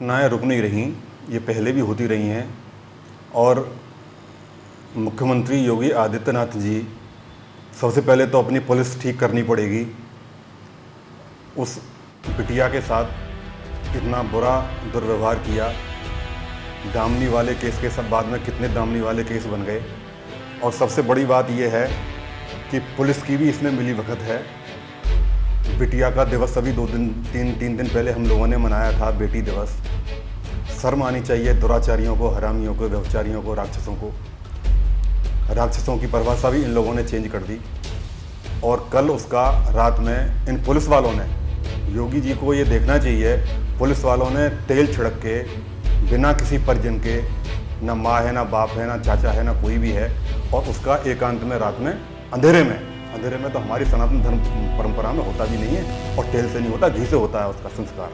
घटनाएँ रुक नहीं रहीं, ये पहले भी होती रही हैं और मुख्यमंत्री योगी आदित्यनाथ जी सबसे पहले तो अपनी पुलिस ठीक करनी पड़ेगी। उस बिटिया के साथ इतना बुरा दुर्व्यवहार किया, दामनी वाले केस के सब बाद में कितने दामनी वाले केस बन गए। और सबसे बड़ी बात यह है कि पुलिस की भी इसमें मिली भगत है। बिटिया का दिवस अभी 2-3 दिन पहले हम लोगों ने मनाया था, बेटी दिवस। शर्म आनी चाहिए दुराचारियों को, हरामियों को, व्यभिचारियों को, राक्षसों को। राक्षसों की परिभाषा भी इन लोगों ने चेंज कर दी। और कल उसका रात में इन पुलिस वालों ने, योगी जी को ये देखना चाहिए, पुलिस वालों ने तेल छिड़क के बिना किसी परिजन के, ना माँ है, ना बाप है, ना चाचा है, ना कोई भी है, और उसका एकांत में रात में अंधेरे में तो हमारी सनातन धर्म परंपरा में होता भी नहीं है, और तेल से नहीं होता, घी से होता है उसका संस्कार।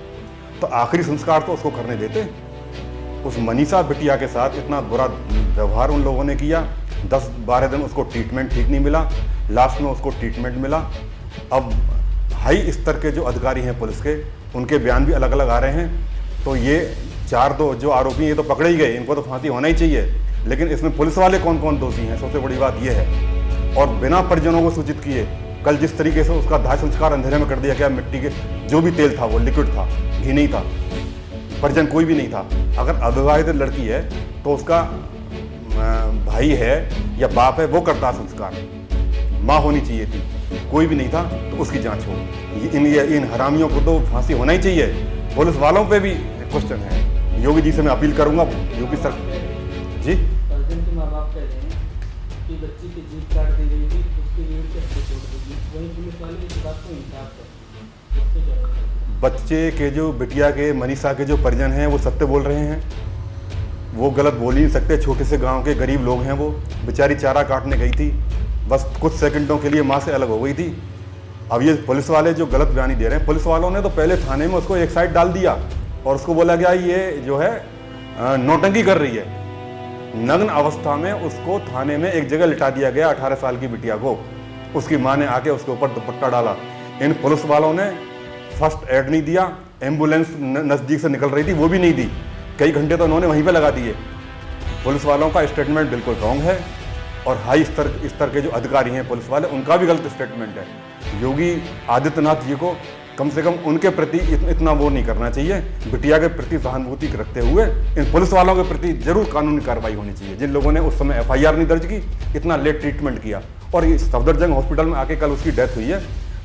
तो आखिरी संस्कार तो उसको करने देते। उस मनीषा बिटिया के साथ इतना बुरा व्यवहार उन लोगों ने किया। 10-12 दिन उसको ट्रीटमेंट ठीक नहीं मिला, लास्ट में उसको ट्रीटमेंट मिला। अब हाई स्तर के जो अधिकारी हैं पुलिस के, उनके बयान भी अलग अलग आ रहे हैं। तो ये 4 जो आरोपी ये तो पकड़े ही गए, इनको तो फांसी होना ही चाहिए। लेकिन इसमें पुलिस वाले कौन कौन दोषी हैं, सबसे बड़ी बात यह है। और बिना परिजनों को सूचित किए कल जिस तरीके से उसका दाह संस्कार अंधेरे में कर दिया गया, मिट्टी के जो भी तेल था वो लिक्विड था, घी नहीं था, परिजन कोई भी नहीं था। अगर अविवाहित लड़की है तो उसका भाई है या बाप है, वो करता संस्कार, माँ होनी चाहिए थी, कोई भी नहीं था, तो उसकी जांच हो। इन हरामियों को तो फांसी होना ही चाहिए। पुलिस वालों पे भी क्वेश्चन है। योगी जी से मैं अपील करूंगा, योगी सर जी, माँ बाप कह रहे हैं कि बच्ची की जीभ काट दी गई थी, उसकी रीढ़ की हड्डी तोड़ दी गई, वहीं पुलिस वाले इस बात को इंसाफ है। बच्चे के जो बिटिया के, मनीषा के जो परिजन हैं वो सत्य बोल रहे हैं, वो गलत बोल ही नहीं सकते। छोटे से गांव के गरीब लोग हैं, वो बेचारी चारा काटने गई थी, बस कुछ सेकंडों के लिए माँ से अलग हो गई थी। अब ये पुलिस वाले जो गलत बयानी दे रहे हैं, पुलिस वालों ने तो पहले थाने में उसको एक साइड डाल दिया और उसको बोला गया ये जो है नौटंकी कर रही है। नग्न अवस्था में उसको थाने में एक जगह लिटा दिया गया, 18 साल की बिटिया को। उसकी माँ ने आके उसके ऊपर दुपट्टा डाला। इन पुलिस वालों ने फर्स्ट एड नहीं दिया, एम्बुलेंस नज़दीक से निकल रही थी वो भी नहीं दी, कई घंटे तो उन्होंने वहीं पे लगा दिए। पुलिस वालों का स्टेटमेंट बिल्कुल रॉन्ग है। और हाई स्तर के जो अधिकारी हैं पुलिस वाले, उनका भी गलत स्टेटमेंट है। योगी आदित्यनाथ जी को कम से कम उनके प्रति इतना वो नहीं करना चाहिए। बिटिया के प्रति सहानुभूति रखते हुए इन पुलिस वालों के प्रति जरूर कानूनी कार्रवाई होनी चाहिए, जिन लोगों ने उस समय FIR नहीं दर्ज की, इतना लेट ट्रीटमेंट किया। और ये सफदरजंग हॉस्पिटल में आके कल उसकी डेथ हुई है।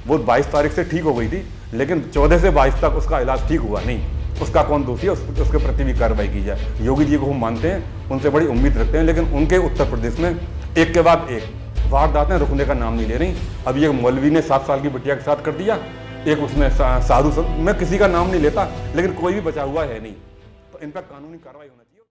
वो 22 तारीख से ठीक हो गई थी, लेकिन 14 से 22 तक उसका इलाज ठीक हुआ नहीं। उसका कौन दोषी है, उसके प्रति भी कार्रवाई की जाए। योगी जी को हम मानते हैं, उनसे बड़ी उम्मीद रखते हैं, लेकिन उनके उत्तर प्रदेश में एक के बाद एक वारदातें रुकने का नाम नहीं ले रही। अब ये मौलवी ने 7 साल की बिटिया के साथ कर दिया, एक उसमें साधु, मैं किसी का नाम नहीं लेता, लेकिन कोई भी बचा हुआ है नहीं। तो इन पर कानूनी कार्रवाई होना चाहिए।